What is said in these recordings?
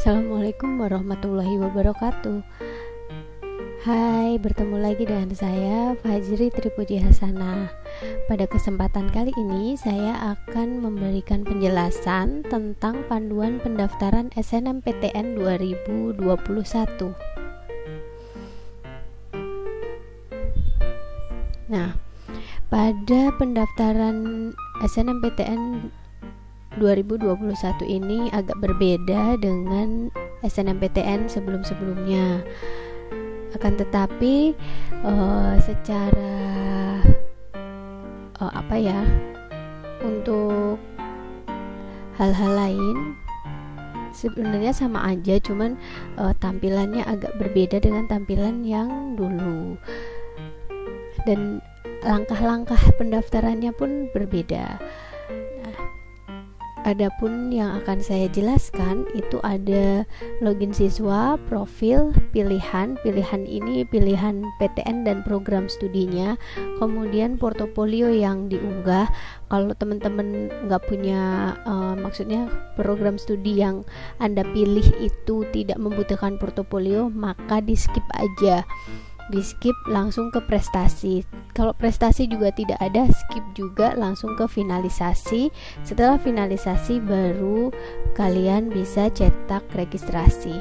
Assalamualaikum warahmatullahi wabarakatuh. Hai, bertemu lagi dengan saya Fajri Tripuji Hasanah. Pada kesempatan kali ini saya akan memberikan penjelasan tentang panduan pendaftaran SNMPTN 2021. Nah, pada pendaftaran SNMPTN 2021 ini agak berbeda dengan SNMPTN sebelum-sebelumnya. Akan tetapi secara untuk hal-hal lain sebenarnya sama aja, cuman tampilannya agak berbeda dengan tampilan yang dulu, dan langkah-langkah pendaftarannya pun berbeda. Adapun yang akan saya jelaskan itu ada login siswa, profil, pilihan ini pilihan PTN dan program studinya, kemudian portofolio yang diunggah. Kalau teman-teman nggak punya maksudnya program studi yang Anda pilih itu tidak membutuhkan portofolio, maka di skip aja. Di skip langsung ke prestasi. Kalau prestasi juga tidak ada, skip juga langsung ke finalisasi. Setelah finalisasi baru kalian bisa cetak registrasi.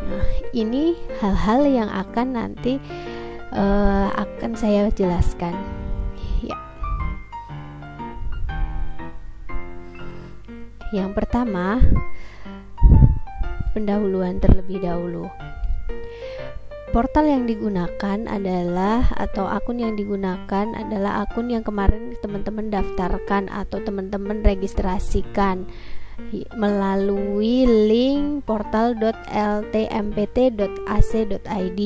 Nah, ini hal-hal yang akan nanti akan saya jelaskan. Ya. Yang pertama, pendahuluan terlebih dahulu. Portal yang digunakan adalah atau akun yang digunakan adalah akun yang kemarin teman-teman daftarkan atau teman-teman registrasikan melalui link portal.ltmpt.ac.id.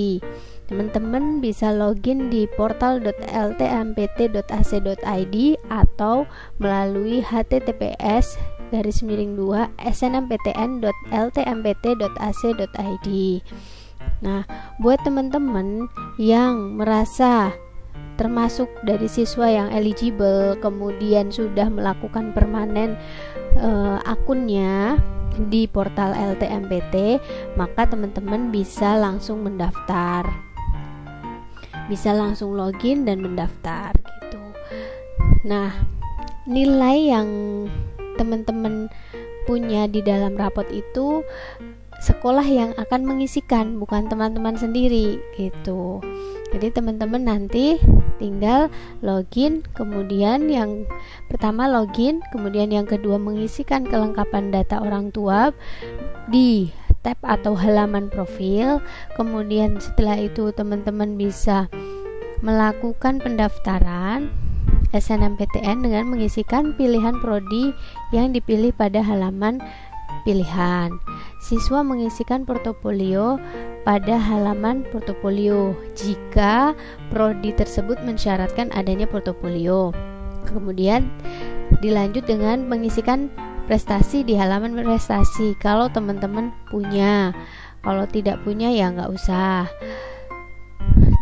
Teman-teman bisa login di portal.ltmpt.ac.id atau melalui https://snmptn.ltmpt.ac.id. Nah, buat teman-teman yang merasa termasuk dari siswa yang eligible, kemudian sudah melakukan permanen akunnya di portal LTMPT, maka teman-teman bisa langsung mendaftar, bisa langsung login dan mendaftar gitu. Nah, nilai yang teman-teman punya di dalam rapot itu sekolah yang akan mengisikan, bukan teman-teman sendiri gitu. Jadi teman-teman nanti tinggal login, kemudian yang pertama login, kemudian yang kedua mengisikan kelengkapan data orang tua di tab atau halaman profil. Kemudian setelah itu teman-teman bisa melakukan pendaftaran SNMPTN dengan mengisikan pilihan prodi yang dipilih pada halaman pilihan. Siswa mengisikan portofolio pada halaman portofolio jika prodi tersebut mensyaratkan adanya portofolio. Kemudian dilanjut dengan mengisikan prestasi di halaman prestasi kalau teman-teman punya. Kalau tidak punya ya nggak usah,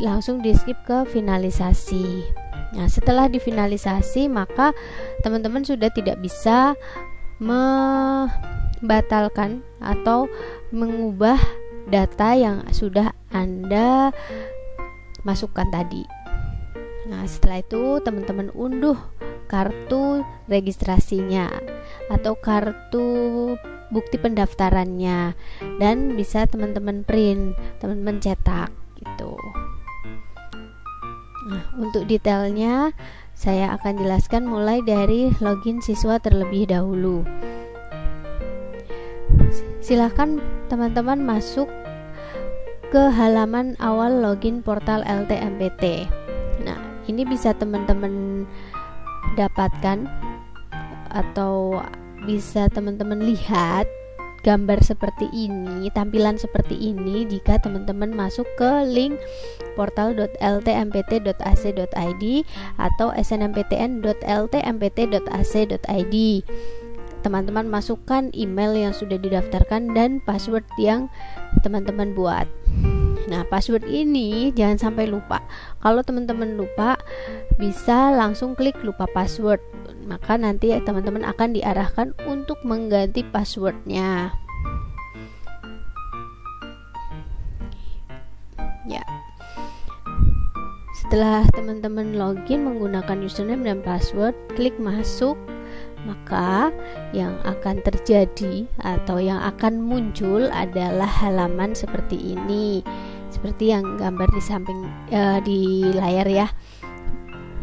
langsung di skip ke finalisasi. Nah, setelah difinalisasi maka teman-teman sudah tidak bisa membatalkan atau mengubah data yang sudah Anda masukkan tadi. Nah, setelah itu teman-teman unduh kartu registrasinya atau kartu bukti pendaftarannya dan bisa teman-teman print, teman-teman cetak gitu. Nah, untuk detailnya saya akan jelaskan mulai dari login siswa terlebih dahulu. Silakan teman-teman masuk ke halaman awal login portal LTMPT. Nah, ini bisa teman-teman dapatkan atau bisa teman-teman lihat gambar seperti ini, tampilan seperti ini jika teman-teman masuk ke link portal.ltmpt.ac.id atau snmptn.ltmpt.ac.id. Teman-teman masukkan email yang sudah didaftarkan dan password yang teman-teman buat. Nah, password ini jangan sampai lupa. Kalau teman-teman lupa, bisa langsung klik lupa password. Maka nanti teman-teman akan diarahkan untuk mengganti passwordnya. Setelah teman-teman login menggunakan username dan password, klik masuk, maka yang akan terjadi atau yang akan muncul adalah halaman seperti ini, seperti yang gambar di samping di layar ya,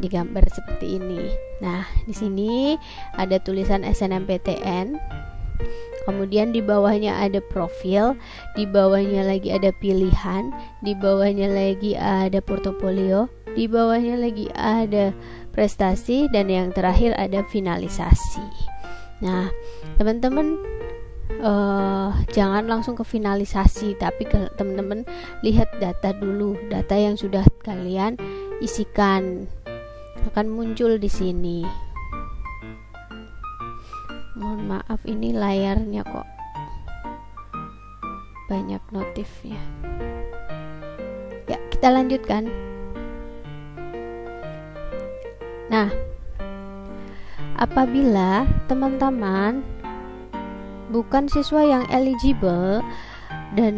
di gambar seperti ini. Nah, di sini ada tulisan SNMPTN, kemudian di bawahnya ada profil, di bawahnya lagi ada pilihan, di bawahnya lagi ada portofolio, di bawahnya lagi ada prestasi, dan yang terakhir ada finalisasi. Nah, teman-teman jangan langsung ke finalisasi, tapi teman-teman lihat data dulu, data yang sudah kalian isikan akan muncul di sini. Mohon maaf, ini layarnya kok banyak notifnya. Ya, kita lanjutkan. Nah, apabila teman-teman bukan siswa yang eligible, dan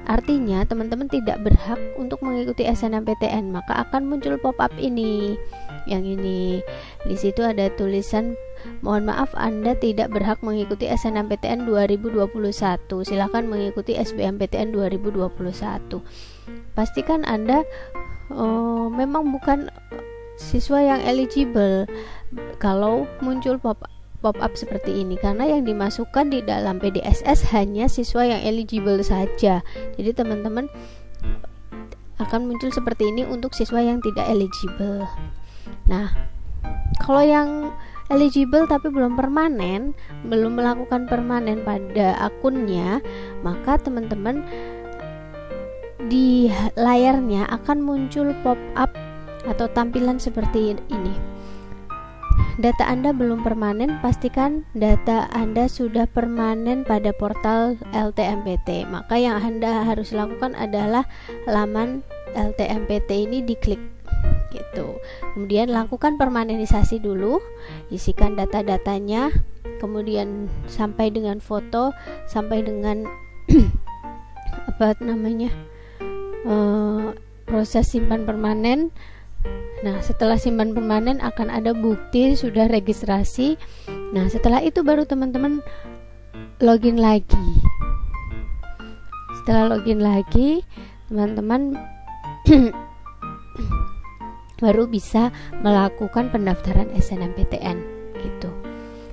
artinya teman-teman tidak berhak untuk mengikuti SNMPTN, maka akan muncul pop-up ini. Yang ini, di situ ada tulisan, mohon maaf Anda tidak berhak mengikuti SNMPTN 2021. Silakan mengikuti SBMPTN 2021. Pastikan Anda memang bukan siswa yang eligible kalau muncul pop-up seperti ini, karena yang dimasukkan di dalam PDSS hanya siswa yang eligible saja. Jadi teman-teman akan muncul seperti ini untuk siswa yang tidak eligible. Nah, kalau yang eligible tapi belum permanen, belum melakukan permanen pada akunnya, maka teman-teman di layarnya akan muncul pop-up atau tampilan seperti ini. Data Anda belum permanen, pastikan data Anda sudah permanen pada portal LTMPT. Maka yang Anda harus lakukan adalah halaman LTMPT ini diklik gitu. Kemudian lakukan permanenisasi dulu, isikan data-datanya, kemudian sampai dengan foto, sampai dengan proses simpan permanen. Nah, setelah simpan permanen akan ada bukti sudah registrasi. Nah, setelah itu baru teman-teman login lagi. Setelah login lagi, teman-teman baru bisa melakukan pendaftaran SNMPTN gitu.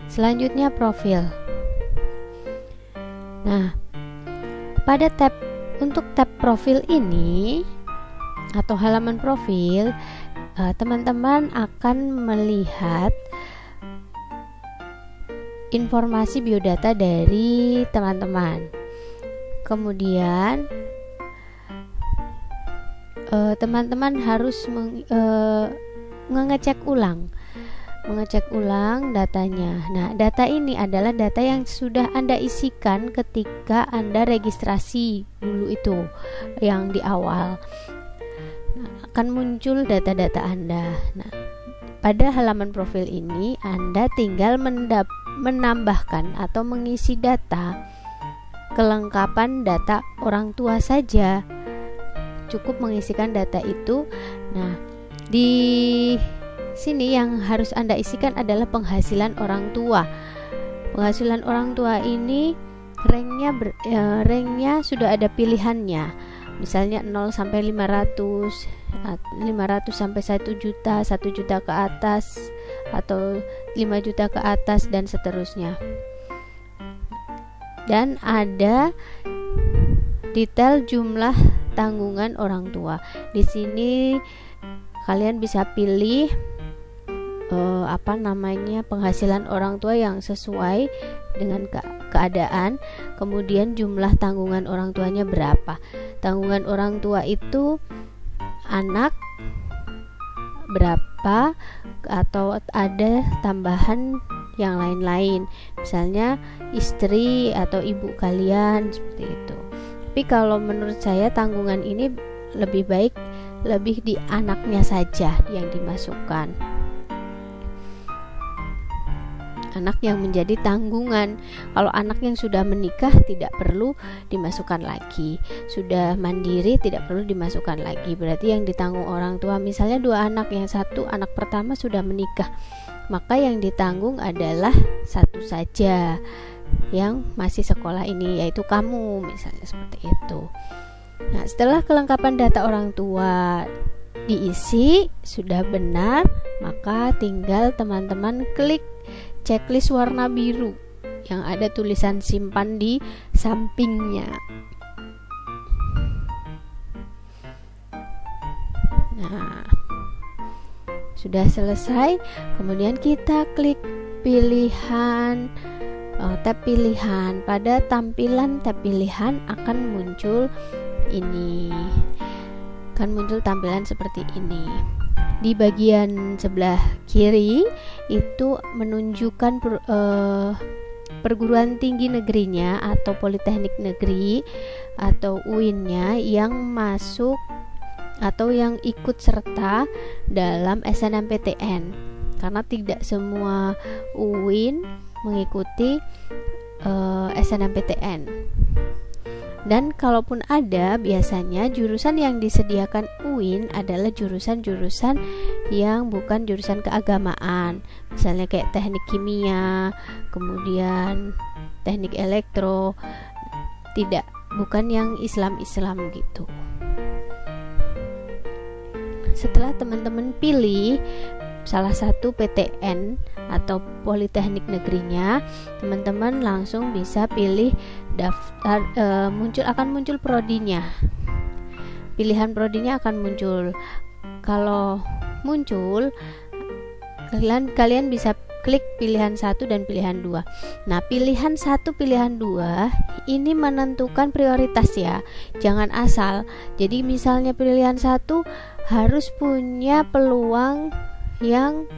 Selanjutnya profil. Nah, pada untuk tab profil ini atau halaman profil, teman-teman akan melihat informasi biodata dari teman-teman. Kemudian teman-teman harus mengecek ulang datanya. Nah, data ini adalah data yang sudah Anda isikan ketika Anda registrasi dulu itu, yang di awal. Nah, akan muncul data-data Anda. Nah, pada halaman profil ini Anda tinggal menambahkan atau mengisi data kelengkapan data orang tua saja. Cukup mengisikan data itu. Nah, di sini yang harus Anda isikan adalah penghasilan orang tua. Penghasilan orang tua ini ranknya sudah ada pilihannya. Misalnya 0 sampai 500, 500 sampai 1 juta, 1 juta ke atas, atau 5 juta ke atas, dan seterusnya. Dan ada detail jumlah tanggungan orang tua. Di sini kalian bisa pilih penghasilan orang tua yang sesuai dengan keadaan, kemudian jumlah tanggungan orang tuanya berapa. Tanggungan orang tua itu anak berapa, atau ada tambahan yang lain-lain, misalnya istri atau ibu kalian, seperti itu. Tapi kalau menurut saya tanggungan ini lebih baik di anaknya saja yang dimasukkan. anak yang menjadi tanggungan. Kalau anak yang sudah menikah tidak perlu dimasukkan lagi, sudah mandiri tidak perlu dimasukkan lagi. Berarti yang ditanggung orang tua, misalnya 2 anak, yang satu anak pertama sudah menikah, maka yang ditanggung adalah satu saja yang masih sekolah ini, yaitu kamu, misalnya seperti itu. Nah, setelah kelengkapan data orang tua diisi sudah benar, maka tinggal teman-teman klik checklist warna biru yang ada tulisan simpan di sampingnya. Nah, sudah selesai, kemudian kita klik pilihan, tab pilihan. Pada tampilan tab pilihan akan muncul ini, akan muncul tampilan seperti ini. Di bagian sebelah kiri itu menunjukkan perguruan tinggi negerinya atau politeknik negeri atau UIN-nya yang masuk atau yang ikut serta dalam SNMPTN, karena tidak semua UIN mengikuti SNMPTN. Dan kalaupun ada, biasanya jurusan yang disediakan UIN adalah jurusan-jurusan yang bukan jurusan keagamaan, misalnya kayak teknik kimia, kemudian teknik elektro, bukan yang Islam gitu. Setelah teman-teman pilih salah satu PTN atau politeknik negerinya, teman-teman langsung bisa pilih daftar, akan muncul prodinya. Pilihan prodinya akan muncul. Kalau muncul, kalian bisa klik pilihan 1 dan pilihan 2. Nah, pilihan 1, pilihan 2 ini menentukan prioritas ya. Jangan asal. Jadi misalnya pilihan 1 harus punya peluang yang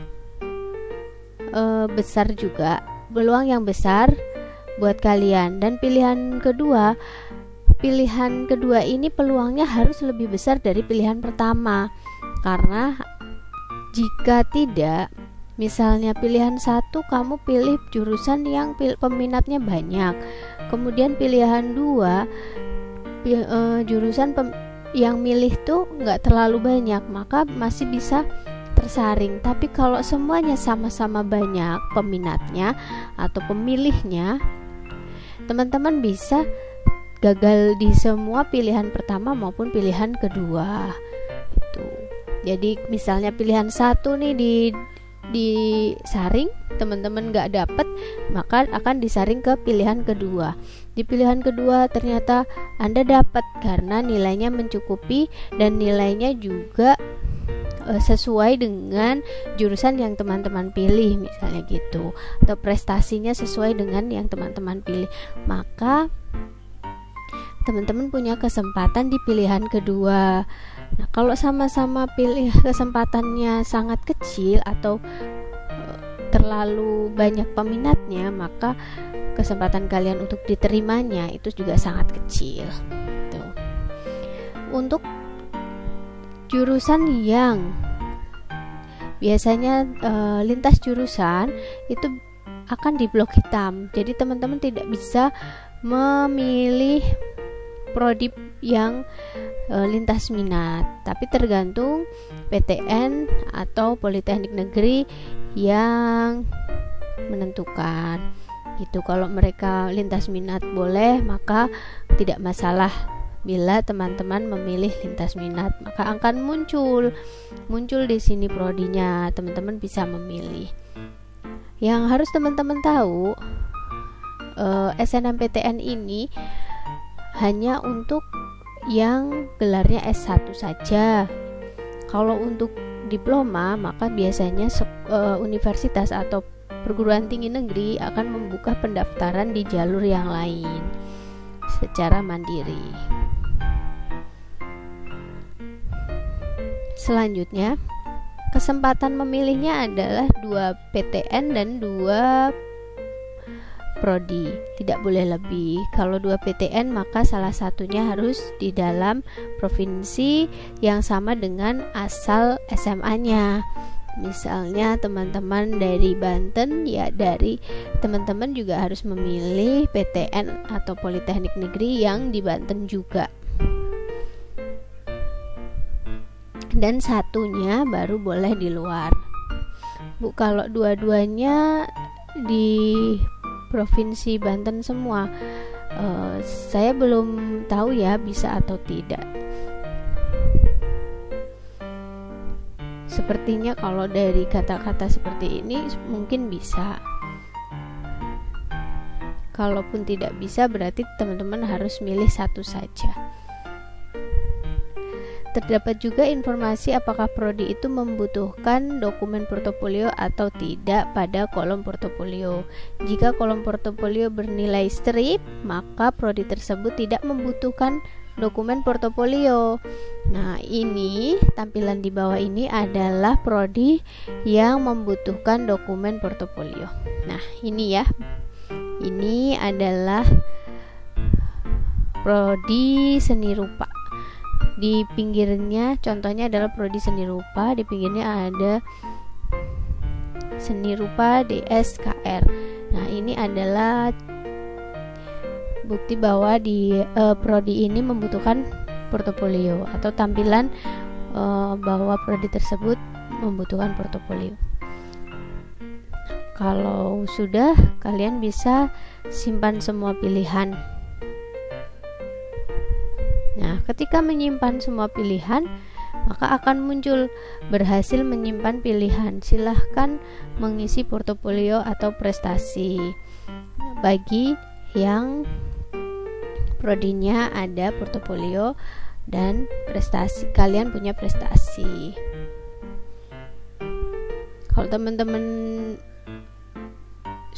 besar juga, peluang yang besar buat kalian. Dan pilihan kedua ini peluangnya harus lebih besar dari pilihan pertama, karena jika tidak, misalnya pilihan 1 kamu pilih jurusan yang peminatnya banyak, kemudian pilihan 2 jurusan yang milih tuh nggak terlalu banyak, maka masih bisa tersaring. Tapi kalau semuanya sama-sama banyak peminatnya atau pemilihnya, teman-teman bisa gagal di semua pilihan pertama maupun pilihan kedua itu. Jadi misalnya pilihan 1 nih disaring, teman-teman nggak dapet, maka akan disaring ke pilihan kedua. Di pilihan kedua ternyata Anda dapat karena nilainya mencukupi dan nilainya juga sesuai dengan jurusan yang teman-teman pilih, misalnya gitu, atau prestasinya sesuai dengan yang teman-teman pilih, maka teman-teman punya kesempatan di pilihan kedua. Nah, kalau sama-sama pilih kesempatannya sangat kecil atau terlalu banyak peminatnya, maka kesempatan kalian untuk diterimanya itu juga sangat kecil. Tuh. Untuk jurusan yang biasanya lintas jurusan itu akan di blok hitam. Jadi teman-teman tidak bisa memilih prodi yang lintas minat, tapi tergantung PTN atau politeknik negeri yang menentukan gitu. Kalau mereka lintas minat boleh, maka tidak masalah. Bila teman-teman memilih lintas minat, maka akan muncul di sini prodinya, teman-teman bisa memilih. Yang harus teman-teman tahu, SNMPTN ini hanya untuk yang gelarnya S1 saja. Kalau untuk diploma, maka biasanya universitas atau perguruan tinggi negeri akan membuka pendaftaran di jalur yang lain secara mandiri. Selanjutnya, kesempatan memilihnya adalah 2 PTN dan 2 prodi, tidak boleh lebih. Kalau 2 PTN, maka salah satunya harus di dalam provinsi yang sama dengan asal SMA-nya. Misalnya teman-teman dari Banten, ya dari teman-teman juga harus memilih PTN atau Politeknik Negeri yang di Banten juga. Dan satunya baru boleh di luar. Bu, kalau dua-duanya di Provinsi Banten semua, saya belum tahu ya bisa atau tidak. Sepertinya kalau dari kata-kata seperti ini mungkin bisa. Kalaupun tidak bisa, berarti teman-teman harus milih satu saja. Terdapat juga informasi apakah prodi itu membutuhkan dokumen portofolio atau tidak pada kolom portofolio. Jika kolom portofolio bernilai strip, maka prodi tersebut tidak membutuhkan dokumen portofolio. Nah, ini tampilan di bawah ini adalah prodi yang membutuhkan dokumen portofolio. Nah, ini ya. Ini adalah prodi seni rupa. Di pinggirnya contohnya adalah prodi seni rupa, di pinggirnya ada seni rupa DSKR. Nah, ini adalah bukti bahwa di prodi ini membutuhkan portofolio atau tampilan bahwa prodi tersebut membutuhkan portofolio. Kalau sudah, kalian bisa simpan semua pilihan. Nah, ketika menyimpan semua pilihan, maka akan muncul berhasil menyimpan pilihan. Silahkan mengisi portofolio atau prestasi. Bagi yang prodinya ada portofolio dan prestasi, kalian punya prestasi. Kalau teman-teman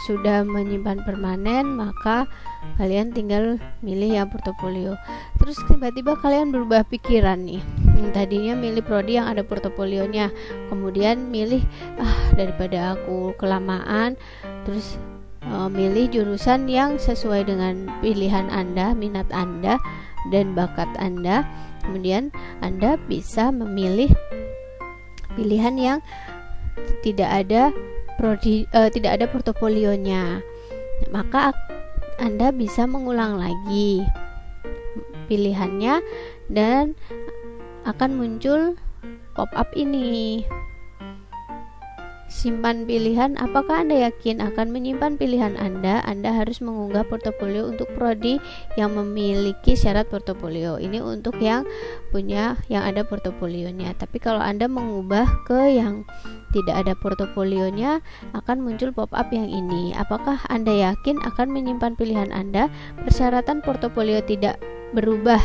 sudah menyimpan permanen, maka kalian tinggal milih yang portofolio. Terus tiba-tiba kalian berubah pikiran nih, yang tadinya milih prodi yang ada portofolionya, kemudian milih daripada aku kelamaan, terus milih jurusan yang sesuai dengan pilihan Anda, minat Anda dan bakat Anda. Kemudian Anda bisa memilih pilihan yang tidak ada tidak ada portofolionya. Maka Anda bisa mengulang lagi pilihannya dan akan muncul pop-up ini. Simpan pilihan. Apakah Anda yakin akan menyimpan pilihan Anda? Anda harus mengunggah portofolio untuk prodi yang memiliki syarat portofolio. Ini untuk yang punya yang ada portofolionya. Tapi kalau Anda mengubah ke yang tidak ada portofolionya, akan muncul pop-up yang ini. Apakah Anda yakin akan menyimpan pilihan Anda? Persyaratan portofolio tidak berubah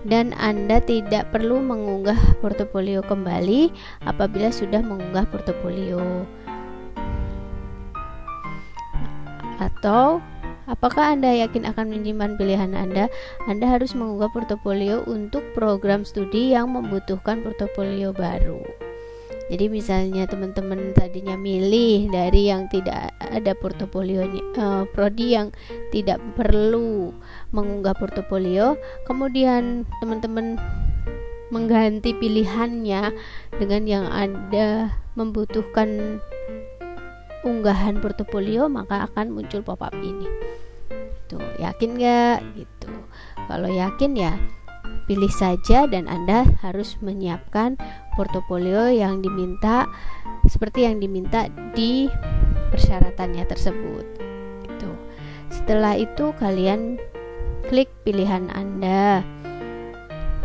dan Anda tidak perlu mengunggah portofolio kembali apabila sudah mengunggah portofolio. Atau apakah Anda yakin akan menyimpan pilihan Anda? Anda harus mengunggah portofolio untuk program studi yang membutuhkan portofolio baru. Jadi misalnya teman-teman tadinya milih dari yang tidak ada portofolionya, prodi yang tidak perlu mengunggah portofolio, kemudian teman-teman mengganti pilihannya dengan yang ada membutuhkan unggahan portofolio, maka akan muncul pop-up ini. Tuh, yakin nggak? Gitu. Kalau yakin ya pilih saja, dan Anda harus menyiapkan portofolio yang diminta seperti yang diminta di persyaratannya tersebut. Gitu. Setelah itu kalian klik pilihan Anda.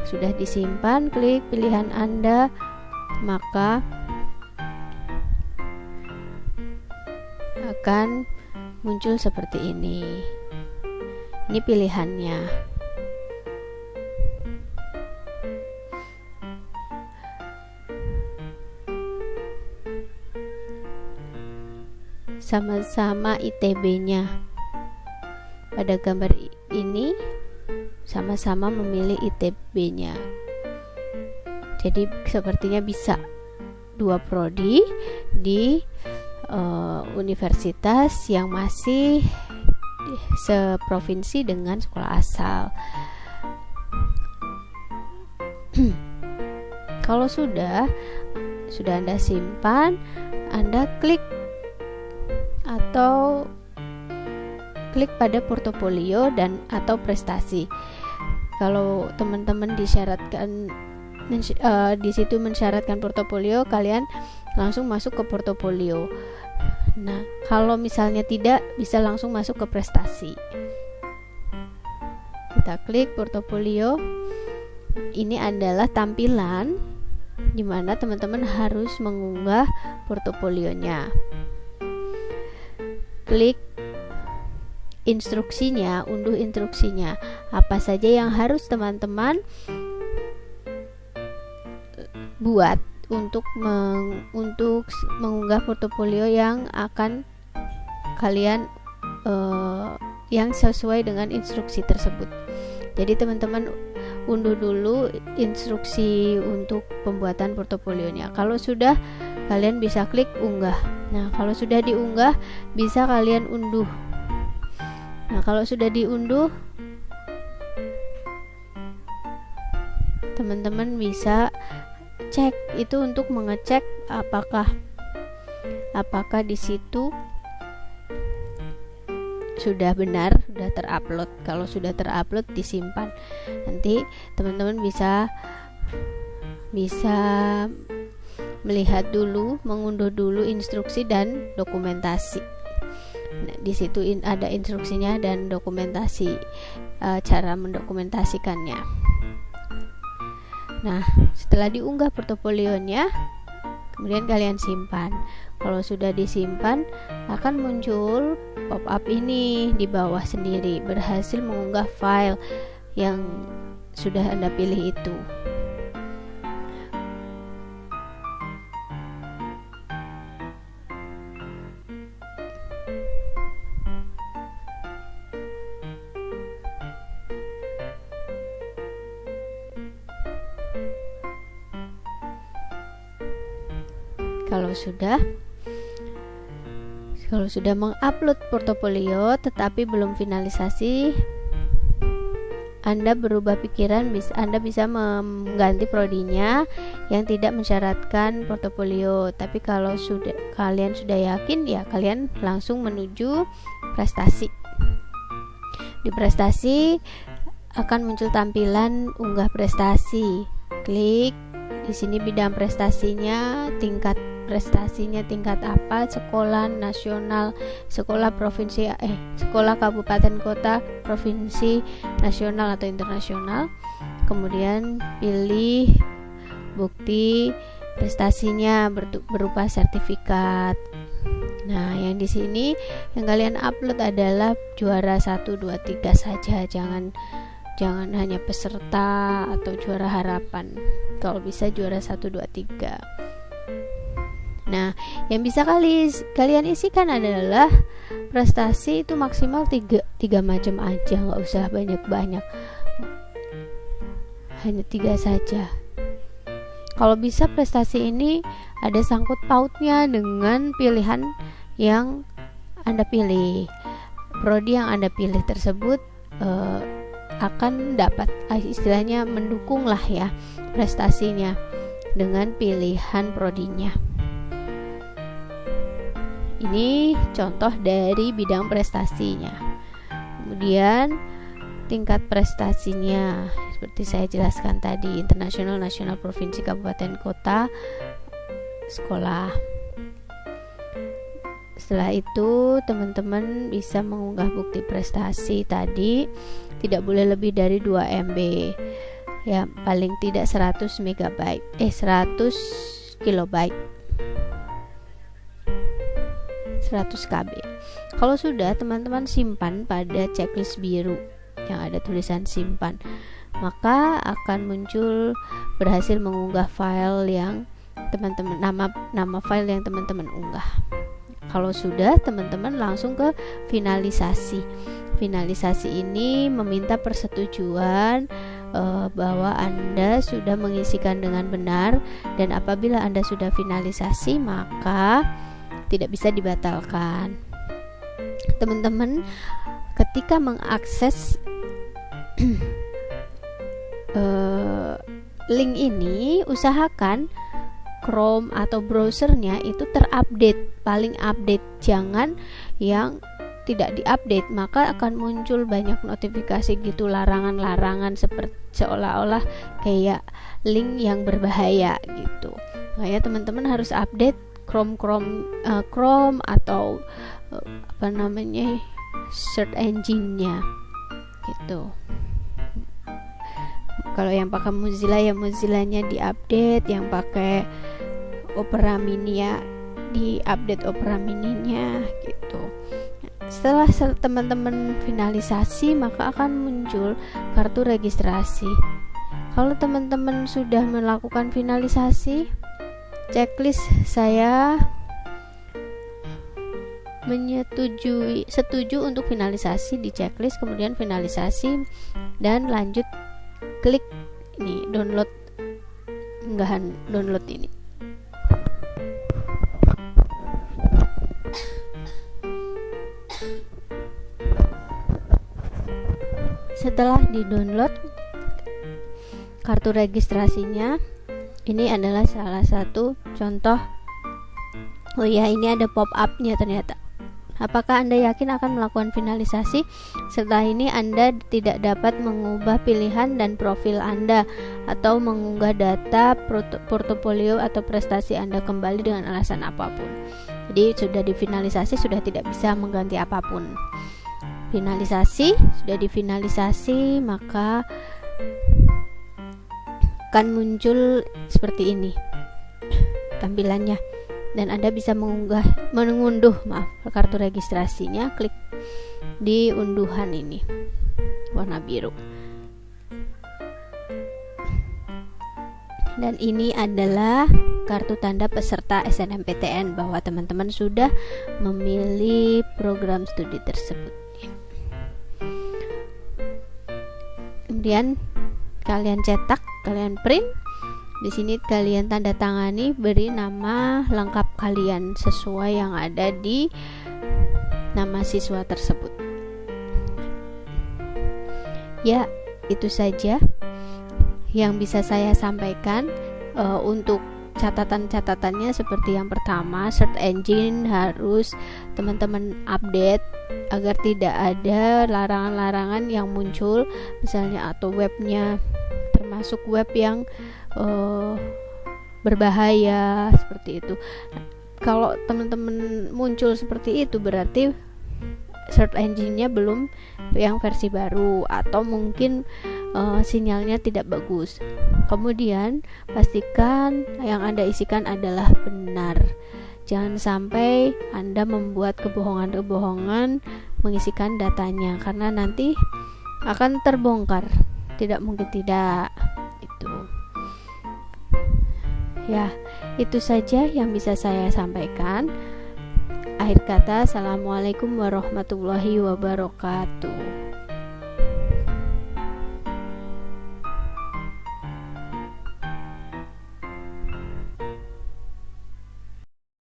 Sudah disimpan, klik pilihan Anda, maka akan muncul seperti ini. Ini pilihannya. Sama-sama ITB-nya. Pada gambar ini sama-sama memilih ITB-nya. Jadi sepertinya bisa dua prodi di universitas yang masih seprovinsi dengan sekolah asal. Kalau sudah, sudah Anda simpan, Anda klik pada portofolio dan atau prestasi. Kalau teman-teman disyaratkan di situ mensyaratkan portofolio, kalian langsung masuk ke portofolio. Nah, kalau misalnya tidak, bisa langsung masuk ke prestasi. Kita klik portofolio. Ini adalah tampilan di mana teman-teman harus mengunggah portofolionya. Klik instruksinya, unduh instruksinya. Apa saja yang harus teman-teman buat untuk mengunggah portofolio yang akan kalian yang sesuai dengan instruksi tersebut. Jadi teman-teman unduh dulu instruksi untuk pembuatan portofolionya. Kalau sudah, kalian bisa klik unggah. Nah, kalau sudah diunggah, bisa kalian unduh. Nah, kalau sudah diunduh, teman-teman bisa cek, itu untuk mengecek apakah di situ sudah benar, sudah terupload. Kalau sudah terupload, disimpan. Nanti teman-teman bisa melihat dulu, mengunduh dulu instruksi dan dokumentasi. Nah, di situ ada instruksinya dan dokumentasi, cara mendokumentasikannya. Nah, setelah diunggah portofolionya, kemudian kalian simpan. Kalau sudah disimpan, akan muncul pop-up ini di bawah sendiri, berhasil mengunggah file yang sudah Anda pilih itu. Kalau sudah mengupload portofolio tetapi belum finalisasi, Anda berubah pikiran, Anda bisa mengganti prodinya yang tidak mensyaratkan portofolio. Tapi kalau kalian sudah yakin, ya kalian langsung menuju prestasi. Di prestasi akan muncul tampilan unggah prestasi. Klik di sini bidang prestasinya, tingkat prestasinya tingkat apa, sekolah nasional, sekolah provinsi, sekolah kabupaten kota, provinsi, nasional atau internasional. Kemudian pilih bukti prestasinya berupa sertifikat. Nah, yang di sini yang kalian upload adalah juara 1, 2, 3 saja, jangan hanya peserta atau juara harapan. Kalau bisa juara 1, 2, 3. Nah, yang bisa kalian isikan adalah prestasi itu maksimal 3 macam aja, nggak usah banyak-banyak, hanya 3 saja. Kalau bisa prestasi ini ada sangkut pautnya dengan pilihan yang Anda pilih. Prodi yang Anda pilih tersebut akan dapat istilahnya mendukung lah ya prestasinya dengan pilihan prodinya. Ini contoh dari bidang prestasinya. Kemudian tingkat prestasinya seperti saya jelaskan tadi, internasional, nasional, provinsi, kabupaten, kota, sekolah. Setelah itu teman-teman bisa mengunggah bukti prestasi tadi, tidak boleh lebih dari 2 MB. Ya, paling tidak 100 kilobyte. 100 KB. Kalau sudah, teman-teman simpan pada checklist biru yang ada tulisan simpan, maka akan muncul berhasil mengunggah file yang teman-teman, nama file yang teman-teman unggah. Kalau sudah, teman-teman langsung ke finalisasi. Finalisasi ini meminta persetujuan bahwa Anda sudah mengisikan dengan benar, dan apabila Anda sudah finalisasi, maka tidak bisa dibatalkan. Teman-teman ketika mengakses link ini, usahakan Chrome atau browsernya itu terupdate, paling update. Jangan yang tidak diupdate, maka akan muncul banyak notifikasi gitu, larangan-larangan seperti seolah-olah kayak link yang berbahaya gitu. Makanya teman-teman harus update Chrome atau search engine-nya gitu. Kalau yang pakai Mozilla ya Mozilla-nya diupdate, yang pakai Opera Mini ya diupdate Opera Mini-nya gitu. Setelah teman-teman finalisasi, maka akan muncul kartu registrasi. Kalau teman-teman sudah melakukan finalisasi, checklist saya setuju untuk finalisasi di checklist, kemudian finalisasi dan lanjut klik ini download ini. Setelah di-download kartu registrasinya, ini adalah salah satu contoh. Oh ya, ini ada pop-up-nya ternyata. Apakah Anda yakin akan melakukan finalisasi? Setelah ini Anda tidak dapat mengubah pilihan dan profil Anda atau mengunggah data portofolio atau prestasi Anda kembali dengan alasan apapun. Jadi sudah difinalisasi, sudah tidak bisa mengganti apapun. Sudah difinalisasi, maka akan muncul seperti ini tampilannya, dan Anda bisa mengunduh kartu registrasinya. Klik di unduhan ini warna biru, dan ini adalah kartu tanda peserta SNMPTN bahwa teman-teman sudah memilih program studi tersebut. Kemudian kalian cetak, kalian print. Di sini kalian tanda tangani, beri nama lengkap kalian sesuai yang ada di nama siswa tersebut. Ya, itu saja yang bisa saya sampaikan. Untuk catatan-catatannya seperti yang pertama, search engine harus teman-teman update agar tidak ada larangan-larangan yang muncul, misalnya atau webnya termasuk web yang berbahaya seperti itu. Kalau teman-teman muncul seperti itu, berarti search engine-nya belum yang versi baru, atau mungkin sinyalnya tidak bagus. Kemudian pastikan yang Anda isikan adalah benar. Jangan sampai Anda membuat kebohongan-kebohongan mengisikan datanya, karena nanti akan terbongkar. Tidak mungkin tidak. Itu. Ya, itu saja yang bisa saya sampaikan. Akhir kata, assalamualaikum warahmatullahi wabarakatuh.